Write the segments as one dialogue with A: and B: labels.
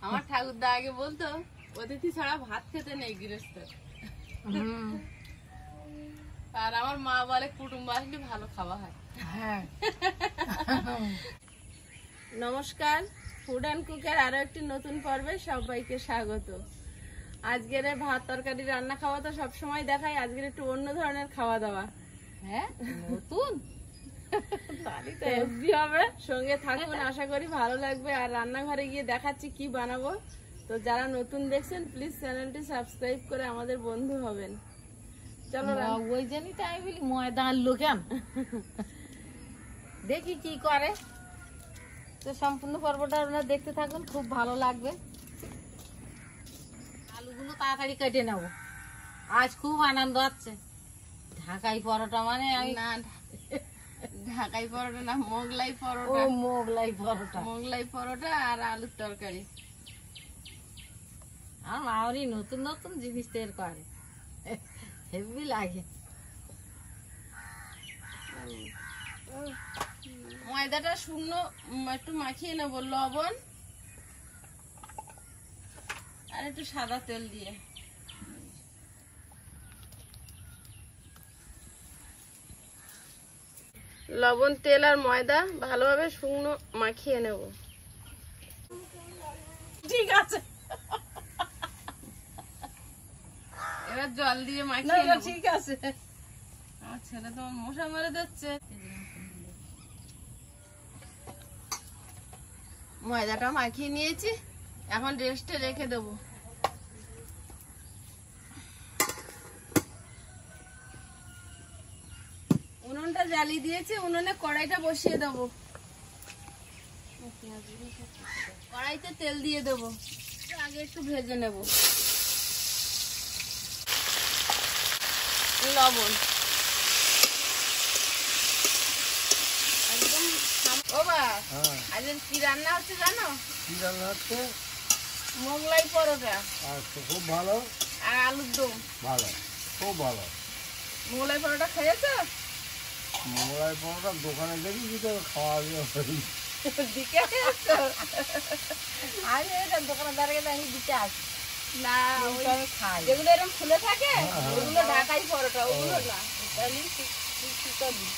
A: আমার ঠাকুরদা আগে বলতো অতিথি ছাড়া ভাত খেতে নেই গৃহস্থ। আর আমার মা বলে কুটুম্ব আসলে ভালো খাওয়া হয়।
B: হ্যাঁ।
A: নমস্কার, ফুড অ্যান্ড কুকের আরো একটি নতুন পর্বে সবাইকে স্বাগত। আজকের ভাত তরকারি রান্না খাওয়া তো সবসময় দেখাই, আজকের একটু অন্য ধরনের খাওয়া দাওয়া।
B: হ্যাঁ, নতুন
A: হেভি হবে, সঙ্গে থাকুন, আশা করি ভালো লাগবে। আর রান্নাঘরে গিয়ে দেখাচ্ছি কি বানাবো। তো যারা নতুন দেখছেন প্লিজ চ্যানেলটি সাবস্ক্রাইব করে আমাদের বন্ধু হবেন। চলো
B: ওই জন্যই তো আমি বলি ময়দা আনলো কেন, দেখি কি করে। তো সম্পূর্ণ পর্বটা আপনারা দেখতে থাকুন, খুব ভালো লাগবে। আলুগুলো তাড়াতাড়ি কেটে নেব, আজ খুব আনন্দ হচ্ছে। ঢাকাই পরোটা মানে আমি
A: না, ঢাকাই পরোটা না, মোগলাই
B: ও
A: পরোটা।
B: মোগলাই পরোটা,
A: মোগলাই পরোটা আর আলুর তরকারি।
B: আমার মাওরি নতুন নতুন জিনিস তৈরি করে, হেভি লাগে।
A: ময়দাটা শুকনো একটু মাখিয়ে নেবো, লবণ আর একটু সাদা তেল দিয়ে। লবণ, তেল আর ময়দা ভালোভাবে শুকনো মাখিয়ে নেব।
B: ঠিক আছে,
A: এবার জল দিয়ে মাখিয়ে নেব।
B: ঠিক আছে।
A: আমার ছেলে তোমার মশা মেরে দিচ্ছে। ময়দাটা মাখিয়ে নিয়েছি, এখন রেস্টে রেখে দেবো। উনুনটা জ্বালিয়ে দিয়েছি, উনুনে কড়াইটা বসিয়ে দেবো। কড়াইতে তেল দিয়ে দেবো, আগে একটু ভেজে নেব। লবণ একদম। ও বা, আজকে কি রান্না হচ্ছে জানো?
C: কি রান্না হচ্ছে?
A: মোগলাই পরোটা
C: আচ্ছা, খুব ভালো।
A: আর আলুর দম।
C: ভালো, খুব ভালো।
A: মোগলাই পরোটা খেয়েছো?
C: মোগলাই পরোটা দোকানে দেখি কি তো খাওয়া
A: দিকে এসছো?
B: আমি এটা দোকানে দাঁড়িয়ে আমি দিতে আসি
A: না, ওই
B: আমি খাই।
A: যেগুলো এরকম ফুলে থাকে ওগুলো ঢাকাই পরোটা, ওগুলো না। তাহলে কি করবি?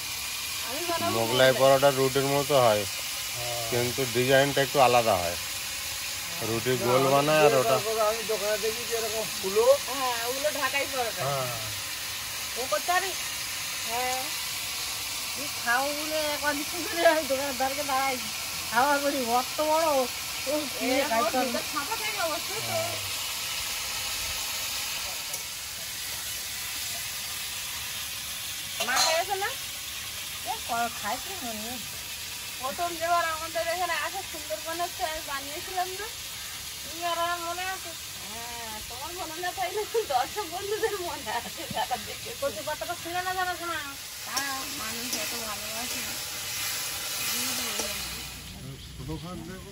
A: আমি বানাবো
D: মোগলাই পরোটা রুটির মতো হয়, কিন্তু ডিজাইনটা একটু আলাদা হয়। রুটি গোল বানায় আর ওটা
C: আমি দোকানে দেখি যে এরকম ফুলো।
A: হ্যাঁ, ওগুলো ঢাকাই পরোটা।
C: হ্যাঁ,
B: ও করতে পারি।
A: হ্যাঁ,
B: তুই খাও বলে একবার শুনে আমি দোকানে দাঁড়িয়ে দাঁড়াই খাওয়া করি অত বড় ও কিনে
A: এরকম
B: খাইতে হবে।
A: ভিতর ফাঁপা থাকে অবশ্যই তো। মা খেয়েছে না?
B: খাইতে মনে নেই।
A: প্রথম যেবার আমাদের এখানে আসা সুন্দরবনের আমি বানিয়েছিলাম না?
B: তুমি আর আমার মনে আছে?
A: হ্যাঁ, তোমার মনে না চাইলে দর্শক বন্ধুদের মনে আছে যারা দেখে।
B: কচি পাতাটা ছিল না জানা শোনা।
A: হ্যাঁ, মানুষ এত ভালোবাসে।
C: ছোটো খান দেবো।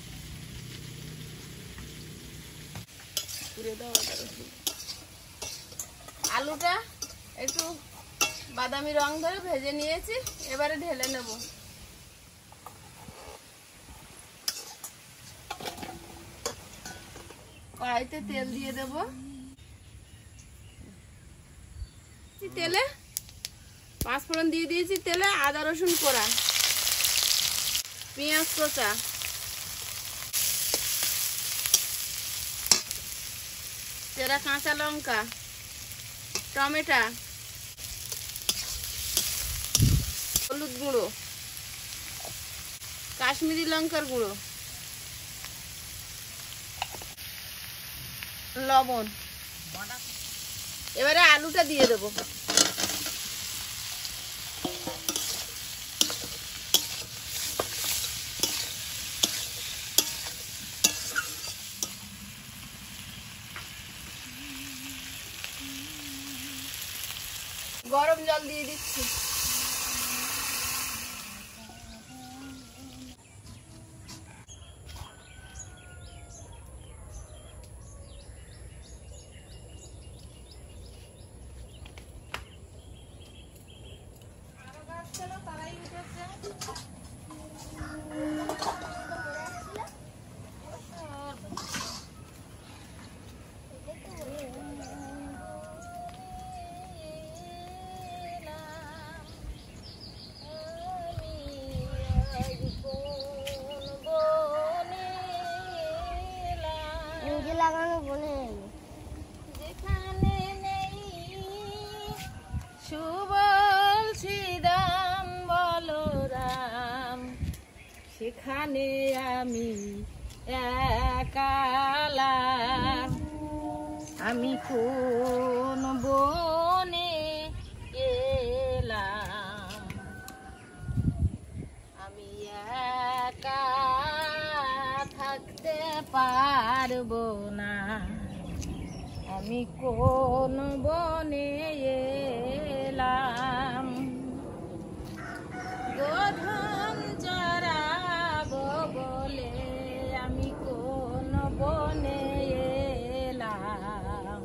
A: পুড়ে দাও ওটা। আলুটা একটু বাদামি রং ধরে ভেজে নিয়েছি, এবারে ঢেলে নেব। কড়াইতে তেল দিয়ে দেব। তেলে পাঁচফোড়ন দিয়ে দিয়েছি, তেলে আদা রসুন কোড়া, পেঁয়াজ কোচা, চেরা কাঁচা লঙ্কা, টমেটো, হলুদ গুঁড়ো, কাশ্মীরি লঙ্কার গুঁড়ো, লবণ। এবারে আলুটা দিয়ে দেবো। গরম জল দিয়ে দিচ্ছি।
B: নিজে লাগানো বনে
A: যেখানে নেই সুবল শ্রীরাম বলরাম, সেখানে আমি একালা। আমি কোন বনে এলাম, আমি একা থাকতে পারবো না। আমি কোন বনে এলাম, গোধন চরাবো বলে আমি কোন বনে এলাম।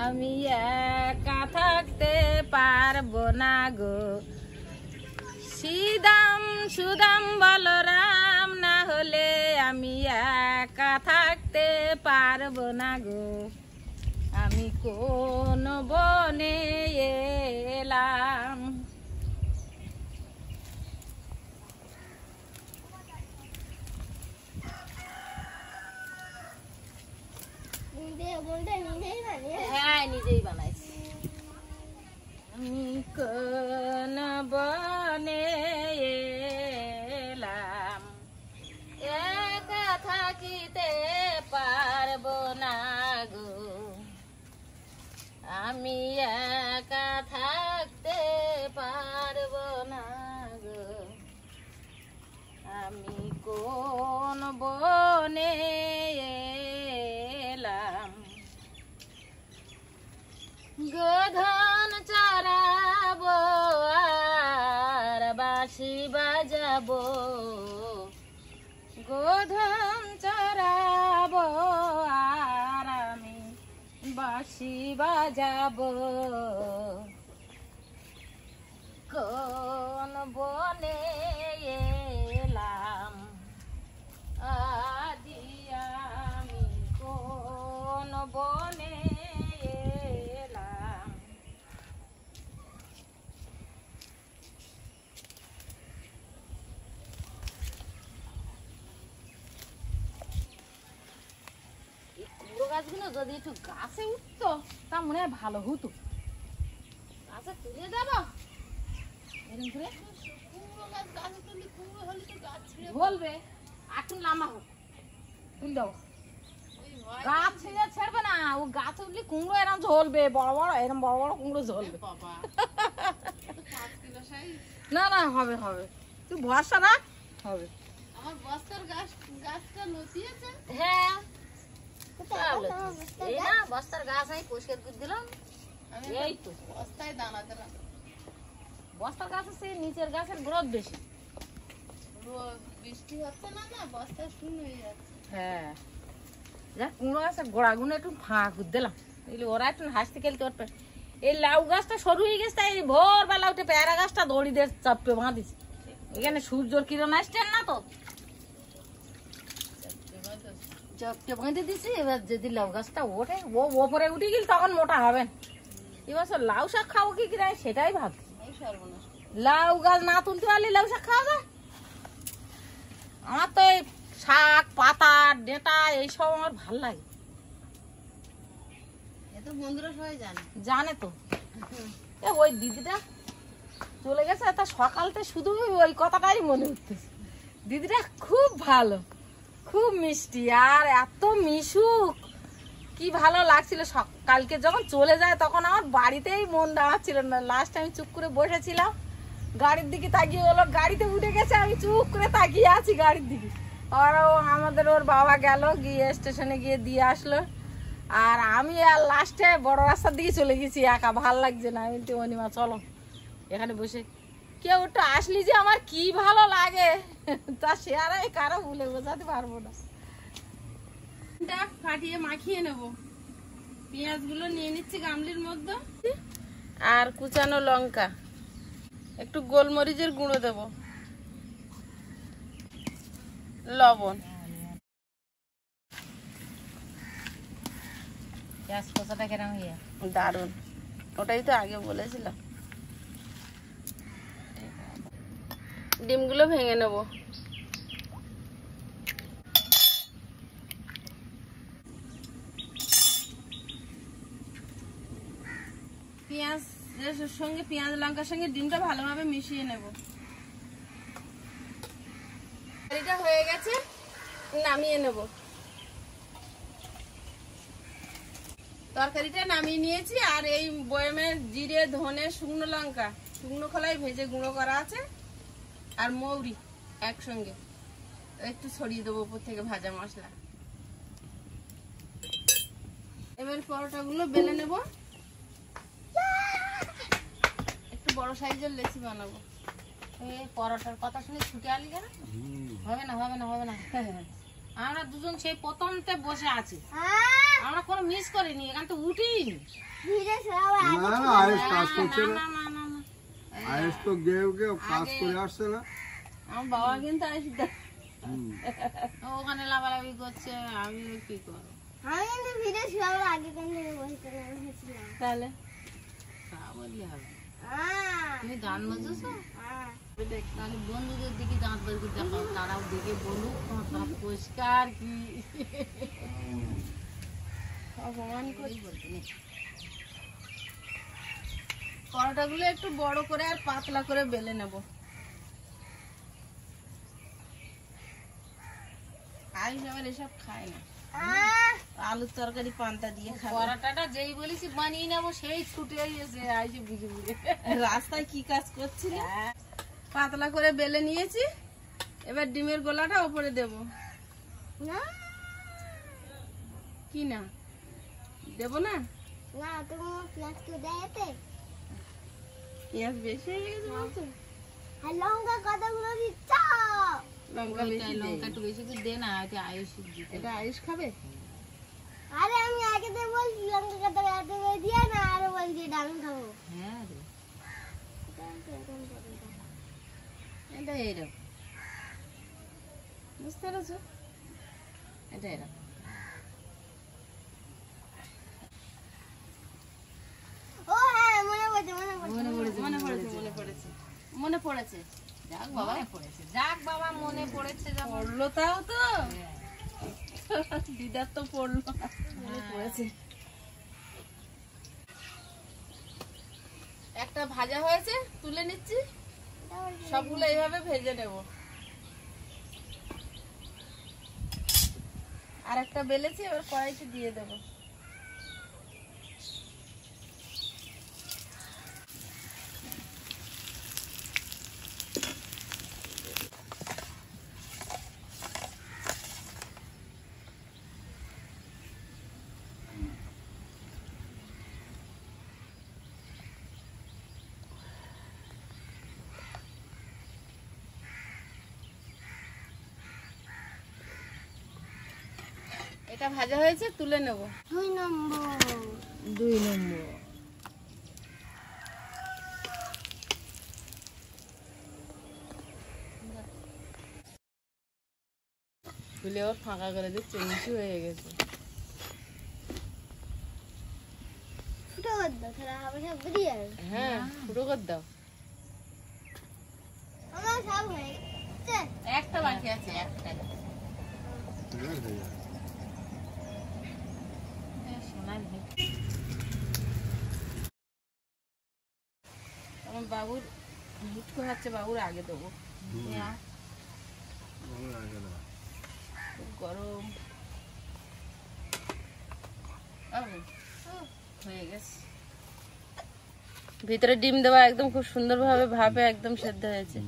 A: আমি একা থাকতে পারবো না গো, শ্রীদাম সুদাম বলরাম না হলে আমি একা থাকতে পারবো না গো। আমি কোন বনে এলাম। হ্যাঁ, নিজেই বানাইছি। আমি কোন বনে এলাম, একা থাকিতে পারবো না গো। আমি একা থাকতে পারবো না গো। আমি কোন বনে এলাম, গোধন চরাবো আর বাঁশি বাজাবো। গোধন চরাবো আর আমি বাঁশি বাজাবো। কোন বনে এলাম, আদি আমি কোন বনে এলাম। এই কুমড়ো গাছগুলো যদি একটু গাছে উঠতো তা মনে হয় ভালো হতো। গাছে তুলে দেবো এরকম করে, বলবে এখন লামা হোক তুল দাও। গাছ ছেড়ে ছাড়বে না, ও গাছ উঠলে কুমড়ো এরকম ঝলবে, বড় বড় এরকম বড় বড় কুমড়ো ঝলবে। না না, হবে হবে, তুই ভরসা রাখ, হবে।
B: আমার বস্তার গাছটা লতিয়েছে।
A: হ্যাঁ, এই না বস্তার গাছ আমি পরিষ্কার করে দিলাম। এই তো
B: বস্তায় দানা দিলাম।
A: বস্তার গাছ আছে, নিচের গাছের গ্রোথ বেশি।
B: বৃষ্টি হচ্ছে না, না বস্তা শূন্য হয়ে যাচ্ছে।
A: হ্যাঁ, যা কুমড়ো গাছের গোড়াগুলো একটু ফাঁকা করে দিলাম, এগুলো ওরা একটু হাসতে খেলতে পারবে। এই লাউ গাছটা সরু হয়ে গেছে, তাই ভোরবেলা উঠে পেয়ারা গাছটা দড়ি দিয়ে চাপে বাঁধিছে। এখানে সূর্যর কিরণ আসছে না তো, চাপটে বাঁধে দিছি। এবার যদি লাউ গাছটা ওঠে, ও ওপরে উঠে গেল তখন মোটা হবে। এবছর লাউ শাক খাবো কি কিনা সেটাই ভাব। লাউ গাছ না তুলতে পারলে লাউ শাক খাওয়া যায়? আমার তো এই শাক পাতা ডেটা এইসব আমার ভাল লাগে।
B: এ তো বন্ধুরা সবাই জানে।
A: জানে তো, ওই দিদিটা চলে গেছে, তা সকালতে শুধু ওই কথাটাই মনে উঠতেছে। দিদিটা খুব ভালো, খুব মিষ্টি আর এত মিশুক, কি ভালো লাগছিল। কালকে যখন চলে যায় তখন আমার বাড়িতেই মন দাঁড়াচ্ছিল না। লাস্ট আমি চুপ করে বসেছিলাম, গাড়ির দিকে তাকিয়ে হলো, গাড়িতে উঠে গেছে, আমি চুপ করে তাকিয়ে আছি গাড়ির দিকে। আর আমাদের ওর বাবা গেল, গিয়ে স্টেশনে গিয়ে দিয়ে আসলো। আর আমি আর লাস্টে বড় রাস্তার দিকে চলে গেছি একা, ভাল লাগছে না। আমি তো অনিমা চলো এখানে বসে, কেউ একটু আসলি যে আমার কি ভালো লাগে তা সে আর আমি কারো ভুলে বোঝাতে পারবো না।
B: ফাটিয়ে মাখিয়ে নেব। পেঁয়াজ গুলো নিয়ে নিচ্ছি গামলির মধ্যে,
A: আর কুচানো লঙ্কা, একটু গোলমরিচের গুঁড়ো দেব, লবণ। পেঁয়াজ কষাটা কেন হইয়া দারুন, ওটাই তো আগে বলেছিলাম। ডিমগুলো ভেঙে নেব।
B: পেঁয়াজের সঙ্গে পেঁয়াজ লঙ্কার সঙ্গে ডিমটা ভালোভাবে মিশিয়ে নেব। এটা হয়ে গেছে, নামিয়ে নেব। তরকারিটা নামিয়ে নিয়েছি। আর এই বয়ামে জিরে, ধনে, শুকনো লঙ্কা, শুকনো খোলায় ভেজে গুঁড়ো করা আছে, আর মৌরি একসঙ্গে একটু ছড়িয়ে দেবো উপর থেকে ভাজা মশলা। এবার পরোটাগুলো বেলে নেব। একটু বড় সাইজের লেচি বানাবো।
A: এই পরোটার কথা শুনে ছুটে আলি কেন? হবে না, হবে না, হবে না। আমরা দুজন সেই প্রথমতে বসে আছি, আমরা কোনো মিস করিনি, এখান তো উঠিনি।
C: না না, আয়েস কাজ করছে না।
A: না, না, না, না।
C: আয়েস তো গেও কাজ করে আসছে না।
B: আমার বাবা কিন্তু আসবে,
A: ও ওখানে লাফালাফি করছে, আমি কি করবো?
B: তাহলে
A: তা বললে হবে। তুমি গান বাজছো? তাহলে বন্ধুদের দিকে দাঁত বের করে দেখাও, তারাও দেখে বলুক তোমার পরিষ্কার কি।
B: অপমান করি।
A: বলতে নেই।
B: পরোটাগুলো একটু বড় করে আর পাতলা করে বেলে নেব। আইস আবার এসব খায় না, আলুর তরকারি পান্তা দিয়ে খাবে।
A: পরোটাটা যেই বলেছি বানিয়ে নেবো সেই ছুটে এসে আইসে বুঝে বুঝে।
B: রাস্তায় কি কাজ করছিল? পাতলা করে বেলে নিয়েছি। এবার ডিমের গোলাটা উপরে দেব। কি না দেব না? পেঁয়াজ বেশি হয়ে গেছে বলছো? লঙ্কা বেশি দে।
A: লঙ্কা একটু বেশি করে দে না, এটা আয়ুষ দিতে।
B: এটা আয়ুষ খাবে?
E: আরে আমি আগে তো বলছি লঙ্কা কাটা এত করে দিয়ে না, আরো বলছি ডাল খাবো।
A: হ্যাঁ রে,
B: এটা এরকম, বুঝতে পেরেছো? এটা এরকম।
E: ও হ্যাঁ, মনে পড়ছে
B: মনে পড়েছে।
A: যাক বাবা পড়েছে, যাক বাবা মনে পড়েছে যখন।
B: পড়লো তাও তো, দিদার তো পড়লো, মনে পড়েছে। একটা ভাজা হয়েছে, তুলে নিচ্ছি। সবগুলো এইভাবে ভেজে নেব। আর একটা বেলেছি, এবার কড়াইতে দিয়ে দেবো। এটা ভাজা হয়েছে, তুলে নেব।
E: 2 নম্বর।
B: 2 নম্বর। তুলে ওর ফাঁকা করে দিচ্ছে, নিচু হয়ে গেছে।
E: ফুটো করে দাও, তাহলে হবে সব বেরিয়ে যাবে।
B: হ্যাঁ, ফুটো করে দাও।
E: আমার সব হয়ে গেছে।
B: একটা বাকি আছে, একটা। আমার বাবুর মুটকো হচ্ছে, বাবুর আগে দেবো। খুব গরম। হয়ে গেছে। ভিতরে ডিম দেওয়া একদম খুব সুন্দরভাবে ভাপে একদম সেদ্ধ হয়েছে।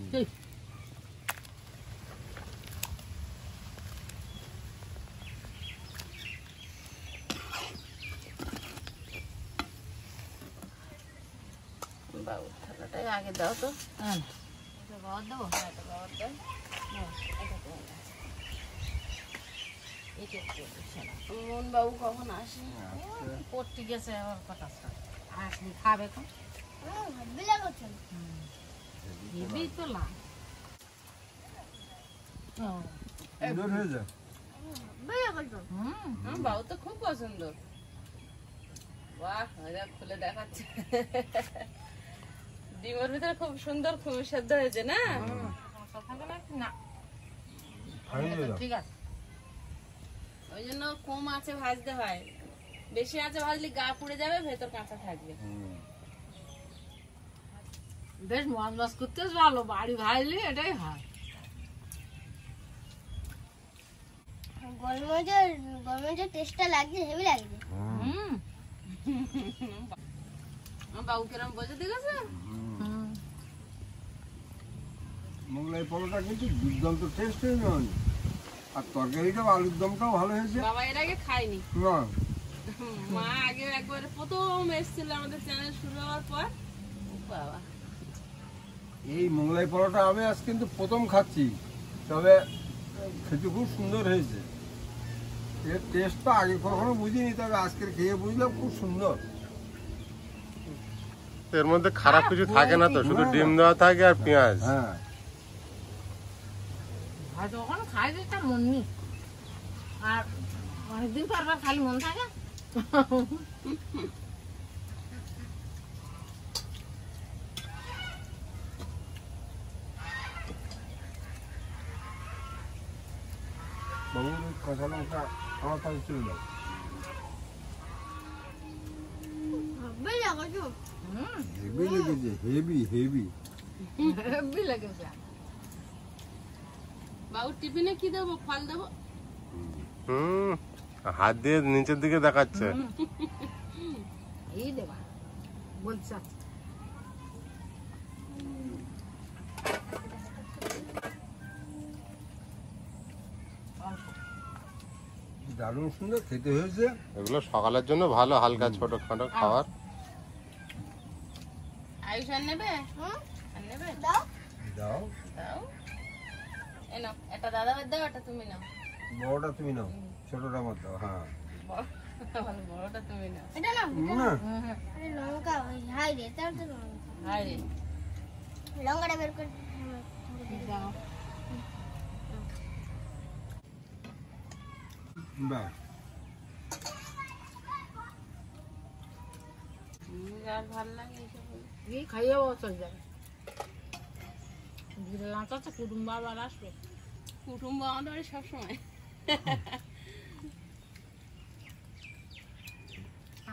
B: বাবুর থালাটাই আগে দাও তো।
A: বাবা দেবো।
B: মোহন বাবু কখন আসে?
A: পড়তে গেছে আবার কথা আসলি খাবে এখন।
E: বিলা করছেন।
A: হেবি তো লাভ।
C: সুন্দর হয়ে যায়।
E: বিলা করছেন।
B: আমার বাবু তো খুব পছন্দ। বাহ, খুলে দেখাচ্ছে। ডিমের ভিতরে খুব সুন্দর, খুব সেদ্ধ হয়েছে না?
A: না ঠিক আছে,
B: ওই জন্য কম আছে ভাজতে হয়। বেশি আছে ভাজলে গা পুড়ে যাবে, ভেতর কাঁচা থাকবে।
A: বেশ মজমাজ করতে ভালো, বাড়ি ভাইলে এটাই হয়।
E: গরমের টেস্টটা লাগছে, হেভি লাগছে।
A: হুম
B: আমার বাবু কিরম বসে দেখেছে।
C: মোগলাই পরোটা কিন্তু দুর্দান্ত টেস্ট হয়েছে, আর তরকারিটাও আলুর দমটাও ভালো হয়েছে।
B: বাবা এর আগে খাইনি,
C: না
B: মা আগে একবার প্রথম এসেছিল আমাদের চ্যানেল শুরু হওয়ার পর। বাবা
C: এই মোগলাই পরোটা আমি আজ কিন্তু প্রথম খাচ্ছি, তবে খেতে খুব সুন্দর হয়েছে। এর টেস্ট তো আগে কখনো বুঝিনি, তবে আজকের খেয়ে বুঝলাম খুব সুন্দর।
D: এর মধ্যে খারাপ কিছু থাকে না তো, শুধু ডিম দেওয়া থাকে আর পেঁয়াজ।
C: হ্যাঁ
A: আর যখন খাই একটা মন নেই, আর অনেকদিন পর পর খালি মন থাকে।
C: বাবুর ওই কাঁচা লঙ্কা আমার কাছে ছিল না।
E: হেভি লাগছে।
C: হেভি লেগেছে, হেভি হেভি।
A: হেব্বি লেগেছে।
B: বাবুর টিফিনে কি দেবো? ফল দেবো?
D: হাত দিয়ে নিচের দিকে দেখাচ্ছে।
A: এই দেবা বলছে।
C: দারুণ সুন্দর খেতে হয়েছে।
D: এগুলো সকালের জন্য ভালো, হালকা ছোটখাটো খাবার।
B: আয়ুষ আর নেবে? আর নেবে?
E: দাও।
C: দাও,
B: দাও। এ নাও, এটা দাদা ভাই দাও, এটা তুমি নাও।
C: বড়টা তুমি নাও, ছোটটা আমার দাও। হ্যাঁ
B: বড়টা তুমি নাও।
E: এটা না,
C: না
E: আরে লঙ্কা হাই রে, তার তো লঙ্কা।
B: হাই রে,
E: লঙ্কাটা বের করে
A: দাও।
C: বাহ,
B: আর ভালো লাগে এইসব।
A: এই খাইয়ে চলে যাবে। জিরে লঙ্কা তো কুটুম্ব আবার আসবে।
B: কুটুম্ব আমাদের বাড়ি সবসময়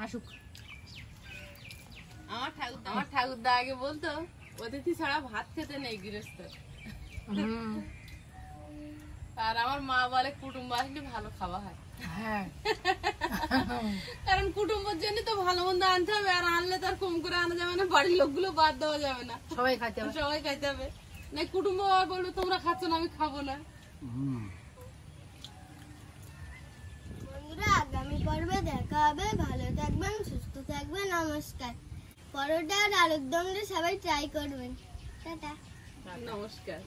A: আসুক।
B: আমার ঠাকুরদা আগে বলতো অতিথি ছাড়া ভাত খেতে নেই গৃহস্থ। আর আমার মা বলে কুটুম্ব আসলে ভালো খাওয়া হয়।
A: হ্যাঁ
B: কারণ কুটুম্বের জন্য তো ভালো মন্দ আনতে হবে, আর আনলে তো আর কম করে আনা যাবে না, বাড়ির লোকগুলো বাদ দেওয়া যাবে না,
A: সবাই খাইতে হবে।
B: সবাই খাইতে হবে। না কুটুম্ব আবার বলবে তোমরা খাচ্ছ না, আমি খাবো না।
E: বন্ধুরা, আগামী পর্বে দেখা হবে। ভালো থাকবেন, সুস্থ থাকবেন। নমস্কার। পরোটা আর আলুর দমটা সবাই ট্রাই করবেন। টাটা।
B: নমস্কার।